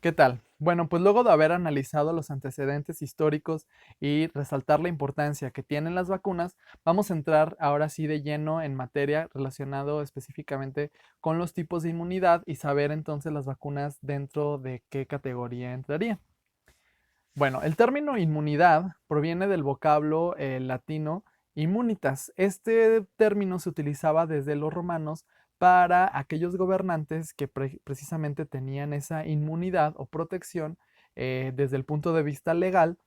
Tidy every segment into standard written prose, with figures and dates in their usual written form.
¿Qué tal? Bueno, pues luego de haber analizado los antecedentes históricos y resaltar la importancia que tienen las vacunas, vamos a entrar ahora sí de lleno en materia relacionado específicamente con los tipos de inmunidad y saber entonces las vacunas dentro de qué categoría entraría. Bueno, el término inmunidad proviene del vocablo latino immunitas. Este término se utilizaba desde los romanos para aquellos gobernantes que precisamente tenían esa inmunidad o protección desde el punto de vista legal,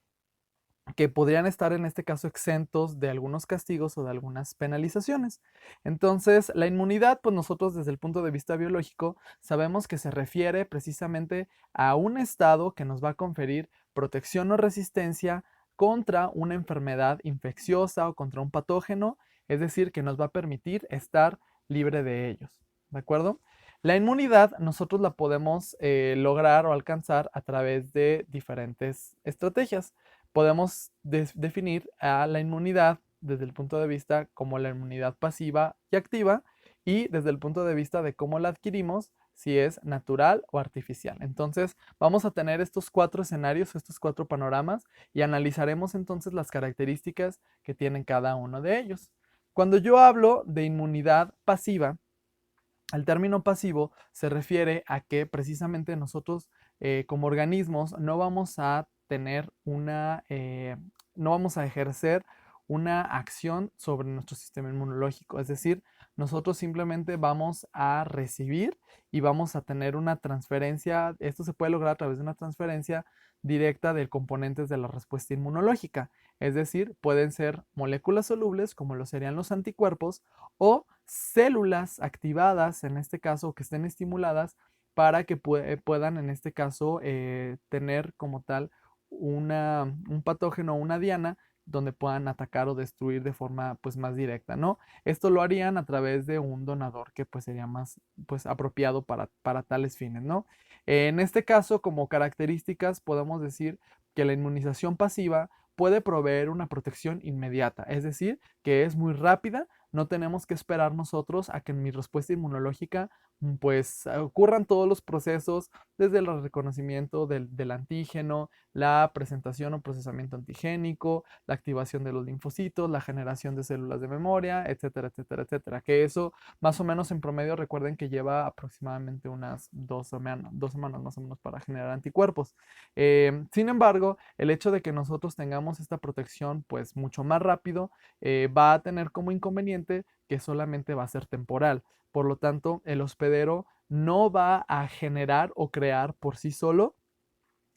que podrían estar en este caso exentos de algunos castigos o de algunas penalizaciones. Entonces, la inmunidad, pues nosotros desde el punto de vista biológico sabemos que se refiere precisamente a un estado que nos va a conferir protección o resistencia contra una enfermedad infecciosa o contra un patógeno, es decir, que nos va a permitir estar libre de ellos. ¿De acuerdo? La inmunidad nosotros la podemos lograr o alcanzar a través de diferentes estrategias. Podemos definir a la inmunidad desde el punto de vista como la inmunidad pasiva y activa y desde el punto de vista de cómo la adquirimos, si es natural o artificial. Entonces, vamos a tener estos cuatro escenarios, estos cuatro panoramas y analizaremos entonces las características que tienen cada uno de ellos. Cuando yo hablo de inmunidad pasiva, el término pasivo se refiere a que precisamente nosotros como organismos no vamos a tener no vamos a ejercer una acción sobre nuestro sistema inmunológico. Es decir, nosotros simplemente vamos a recibir y vamos a tener una transferencia. Esto se puede lograr a través de una transferencia directa de componentes de la respuesta inmunológica. Es decir, pueden ser moléculas solubles, como lo serían los anticuerpos, o células activadas, en este caso, que estén estimuladas para que puedan, en este caso, tener como tal un patógeno o una diana donde puedan atacar o destruir de forma pues más directa, ¿no? Esto lo harían a través de un donador que pues sería más pues apropiado para tales fines, ¿no? En este caso, como características, podemos decir que la inmunización pasiva puede proveer una protección inmediata, es decir, que es muy rápida, no tenemos que esperar nosotros a que en mi respuesta inmunológica pues ocurran todos los procesos desde el reconocimiento del antígeno, la presentación o procesamiento antigénico, la activación de los linfocitos, la generación de células de memoria, etcétera, etcétera, etcétera. Que eso más o menos en promedio recuerden que lleva aproximadamente unas 2 semanas más o menos para generar anticuerpos. Sin embargo, el hecho de que nosotros tengamos esta protección pues mucho más rápido va a tener como inconveniente que solamente va a ser temporal. Por lo tanto, el hospedero no va a generar o crear por sí solo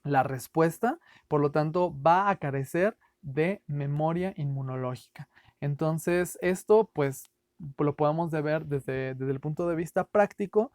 la respuesta, por lo tanto, va a carecer de memoria inmunológica. Entonces, esto pues lo podemos ver desde el punto de vista práctico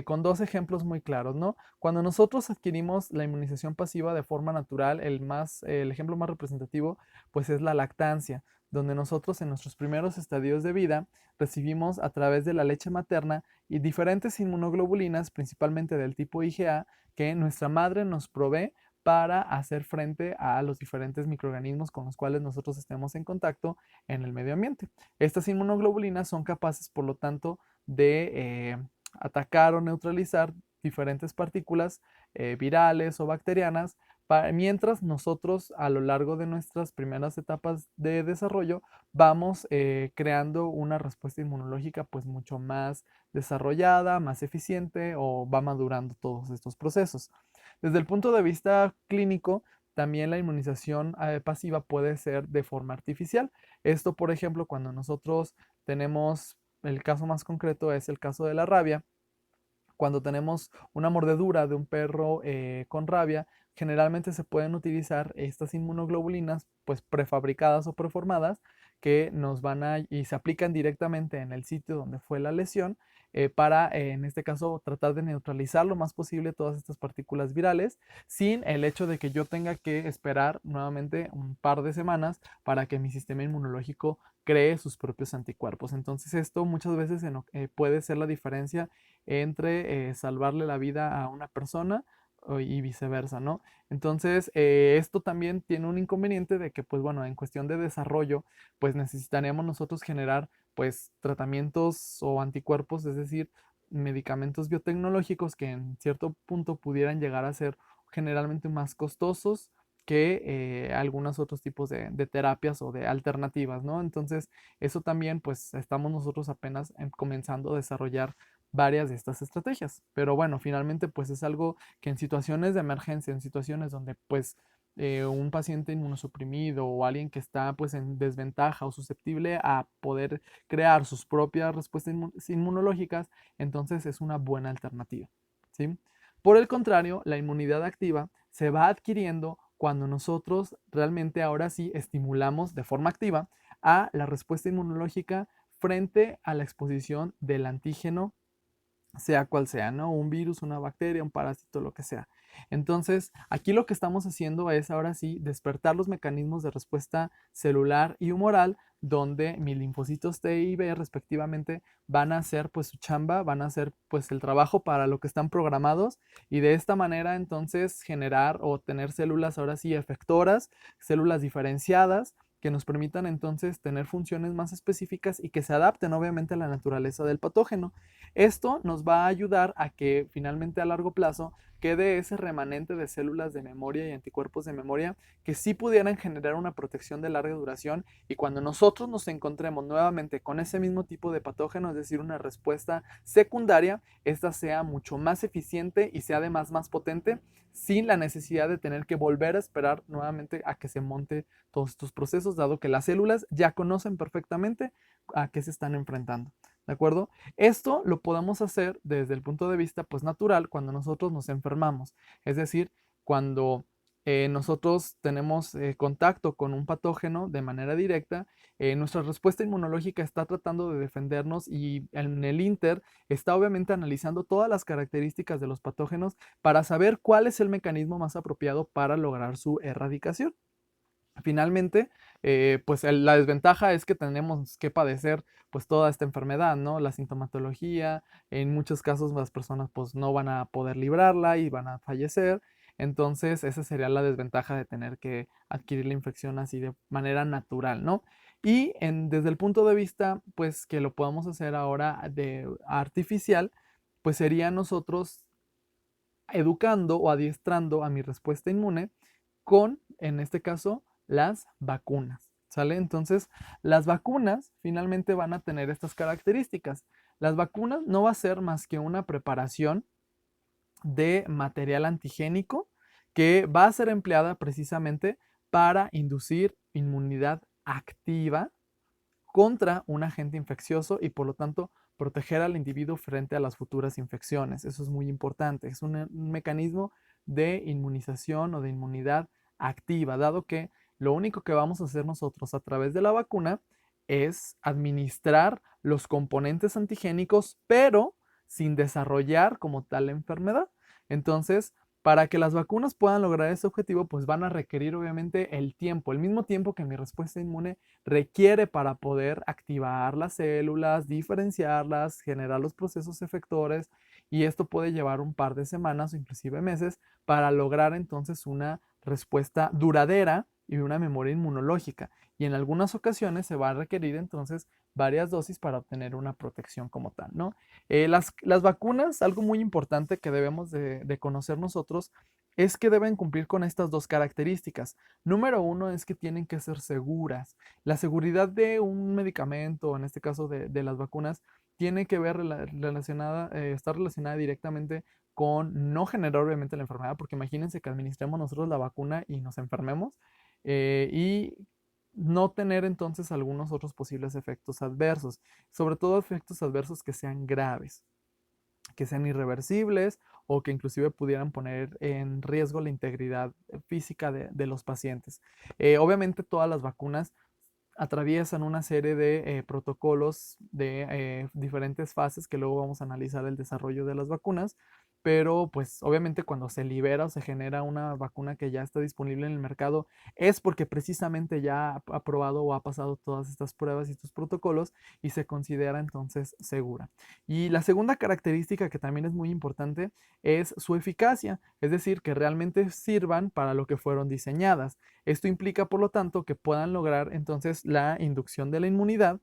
con dos ejemplos muy claros, ¿no? Cuando nosotros adquirimos la inmunización pasiva de forma natural, el ejemplo más representativo pues es la lactancia, donde nosotros en nuestros primeros estadios de vida recibimos a través de la leche materna y diferentes inmunoglobulinas, principalmente del tipo IgA, que nuestra madre nos provee para hacer frente a los diferentes microorganismos con los cuales nosotros estemos en contacto en el medio ambiente. Estas inmunoglobulinas son capaces, por lo tanto, de atacar o neutralizar diferentes partículas virales o bacterianas, mientras nosotros a lo largo de nuestras primeras etapas de desarrollo vamos creando una respuesta inmunológica pues mucho más desarrollada, más eficiente o va madurando todos estos procesos. Desde el punto de vista clínico, también la inmunización pasiva puede ser de forma artificial. Esto, por ejemplo, cuando nosotros tenemos, el caso más concreto es el caso de la rabia, cuando tenemos una mordedura de un perro con rabia, generalmente se pueden utilizar estas inmunoglobulinas pues prefabricadas o preformadas que nos van a y se aplican directamente en el sitio donde fue la lesión para en este caso tratar de neutralizar lo más posible todas estas partículas virales sin el hecho de que yo tenga que esperar nuevamente un par de semanas para que mi sistema inmunológico cree sus propios anticuerpos. Entonces esto muchas veces puede ser la diferencia entre salvarle la vida a una persona y viceversa, ¿no? Entonces, esto también tiene un inconveniente de que, pues bueno, en cuestión de desarrollo, pues necesitaríamos nosotros generar, pues, tratamientos o anticuerpos, es decir, medicamentos biotecnológicos que en cierto punto pudieran llegar a ser generalmente más costosos que algunos otros tipos de terapias o de alternativas, ¿no? Entonces, eso también, pues, estamos nosotros apenas comenzando a desarrollar varias de estas estrategias. Pero bueno, finalmente, pues es algo que en situaciones de emergencia, en situaciones donde, pues, un paciente inmunosuprimido o alguien que está, pues, en desventaja o susceptible a poder crear sus propias respuestas inmunológicas, entonces es una buena alternativa, ¿sí? Por el contrario, la inmunidad activa se va adquiriendo cuando nosotros realmente ahora sí estimulamos de forma activa a la respuesta inmunológica frente a la exposición del antígeno, sea cual sea, ¿no? Un virus, una bacteria, un parásito, lo que sea. Entonces, aquí lo que estamos haciendo es ahora sí despertar los mecanismos de respuesta celular y humoral, donde mis linfocitos T y B respectivamente van a hacer pues su chamba, van a hacer pues el trabajo para lo que están programados y de esta manera entonces generar o tener células ahora sí efectoras, células diferenciadas que nos permitan entonces tener funciones más específicas y que se adapten obviamente a la naturaleza del patógeno. Esto nos va a ayudar a que finalmente a largo plazo quede ese remanente de células de memoria y anticuerpos de memoria que sí pudieran generar una protección de larga duración y cuando nosotros nos encontremos nuevamente con ese mismo tipo de patógeno, es decir, una respuesta secundaria, esta sea mucho más eficiente y sea además más potente sin la necesidad de tener que volver a esperar nuevamente a que se monte todos estos procesos, dado que las células ya conocen perfectamente a qué se están enfrentando. ¿De acuerdo? Esto lo podemos hacer desde el punto de vista pues natural cuando nosotros nos enfermamos, es decir, cuando nosotros tenemos contacto con un patógeno de manera directa, nuestra respuesta inmunológica está tratando de defendernos y en el Inter está obviamente analizando todas las características de los patógenos para saber cuál es el mecanismo más apropiado para lograr su erradicación. Finalmente, pues la desventaja es que tenemos que padecer pues toda esta enfermedad, ¿no? La sintomatología, en muchos casos las personas pues no van a poder librarla y van a fallecer. Entonces, esa sería la desventaja de tener que adquirir la infección así de manera natural, ¿no? Y desde el punto de vista, pues que lo podamos hacer ahora de artificial, pues sería nosotros educando o adiestrando a mi respuesta inmune con, en este caso, las vacunas. ¿Sale? Entonces, las vacunas finalmente van a tener estas características. Las vacunas no va a ser más que una preparación de material antigénico que va a ser empleada precisamente para inducir inmunidad activa contra un agente infeccioso y por lo tanto proteger al individuo frente a las futuras infecciones. Eso es muy importante. Es un mecanismo de inmunización o de inmunidad activa, dado que lo único que vamos a hacer nosotros a través de la vacuna es administrar los componentes antigénicos, pero sin desarrollar como tal la enfermedad. Entonces, para que las vacunas puedan lograr ese objetivo, pues van a requerir obviamente el mismo tiempo que mi respuesta inmune requiere para poder activar las células, diferenciarlas, generar los procesos efectores y esto puede llevar un par de semanas o inclusive meses para lograr entonces una respuesta duradera y una memoria inmunológica. Y en algunas ocasiones se va a requerir entonces varias dosis para obtener una protección como tal, ¿no? Las vacunas, algo muy importante que debemos de conocer nosotros es que deben cumplir con estas dos características. Número uno es que tienen que ser seguras. La seguridad de un medicamento, en este caso de las vacunas, tiene que ver relacionada, está relacionada directamente con no generar obviamente la enfermedad, porque imagínense que administremos nosotros la vacuna y nos enfermemos y no tener entonces algunos otros posibles efectos adversos, sobre todo efectos adversos que sean graves, que sean irreversibles o que inclusive pudieran poner en riesgo la integridad física de los pacientes. Obviamente todas las vacunas atraviesan una serie de protocolos de diferentes fases que luego vamos a analizar el desarrollo de las vacunas, pero pues obviamente cuando se libera o se genera una vacuna que ya está disponible en el mercado es porque precisamente ya ha aprobado o ha pasado todas estas pruebas y estos protocolos y se considera entonces segura. Y la segunda característica que también es muy importante es su eficacia, es decir, que realmente sirvan para lo que fueron diseñadas. Esto implica, por lo tanto, que puedan lograr entonces la inducción de la inmunidad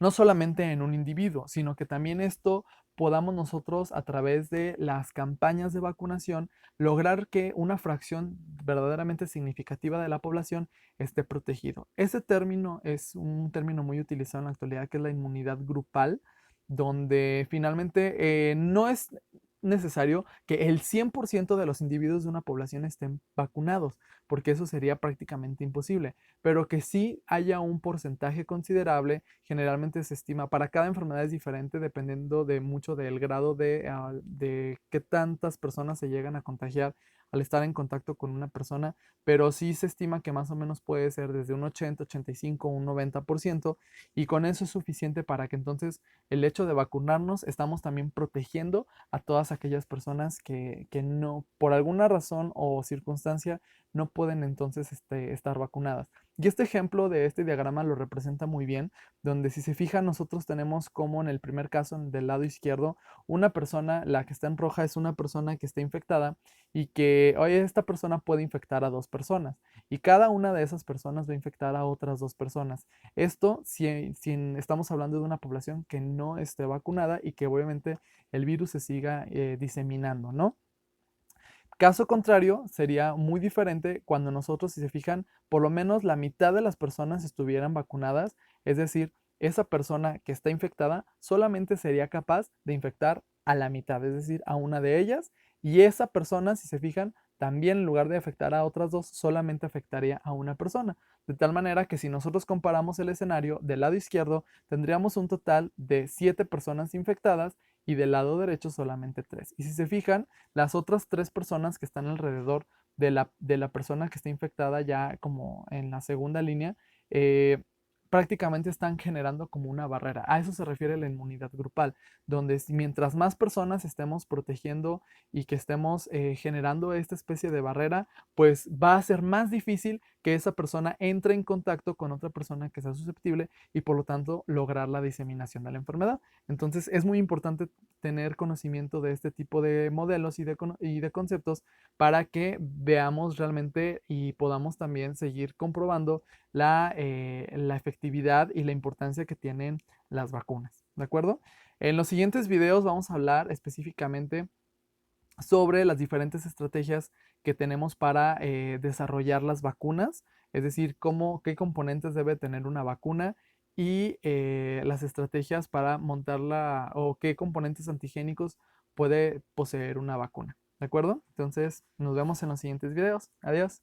no solamente en un individuo, sino que también esto podamos nosotros a través de las campañas de vacunación lograr que una fracción verdaderamente significativa de la población esté protegido. Ese término es un término muy utilizado en la actualidad, que es la inmunidad grupal, donde finalmente no es necesario que el 100% de los individuos de una población estén vacunados, porque eso sería prácticamente imposible, pero que sí haya un porcentaje considerable. Generalmente se estima, para cada enfermedad es diferente, dependiendo de mucho del grado de qué tantas personas se llegan a contagiar al estar en contacto con una persona, pero sí se estima que más o menos puede ser desde un 80, 85, un 90%, y con eso es suficiente para que entonces el hecho de vacunarnos estamos también protegiendo a todas aquellas personas que no, por alguna razón o circunstancia, no pueden entonces estar vacunadas. Y este ejemplo de este diagrama lo representa muy bien, donde si se fijan nosotros tenemos como en el primer caso del lado izquierdo, una persona, la que está en roja es una persona que está infectada y que, oye, esta persona puede infectar a dos personas y cada una de esas personas va a infectar a otras dos personas. Esto si estamos hablando de una población que no esté vacunada y que obviamente el virus se siga diseminando, ¿no? Caso contrario, sería muy diferente cuando nosotros, si se fijan, por lo menos la mitad de las personas estuvieran vacunadas, es decir, esa persona que está infectada solamente sería capaz de infectar a la mitad, es decir, a una de ellas, y esa persona, si se fijan, también en lugar de afectar a otras dos, solamente afectaría a una persona. De tal manera que si nosotros comparamos el escenario del lado izquierdo, tendríamos un total de 7 personas infectadas y del lado derecho solamente 3. Y si se fijan, las otras 3 personas que están alrededor de la persona que está infectada ya como en la segunda línea, prácticamente están generando como una barrera. A eso se refiere la inmunidad grupal, donde mientras más personas estemos protegiendo y que estemos generando esta especie de barrera, pues va a ser más difícil que esa persona entre en contacto con otra persona que sea susceptible y por lo tanto lograr la diseminación de la enfermedad. Entonces es muy importante tener conocimiento de este tipo de modelos y de conceptos para que veamos realmente y podamos también seguir comprobando la efectividad y la importancia que tienen las vacunas. ¿De acuerdo? En los siguientes videos vamos a hablar específicamente sobre las diferentes estrategias que tenemos para desarrollar las vacunas, es decir, qué componentes debe tener una vacuna y las estrategias para montarla o qué componentes antigénicos puede poseer una vacuna. ¿De acuerdo? Entonces, nos vemos en los siguientes videos. Adiós.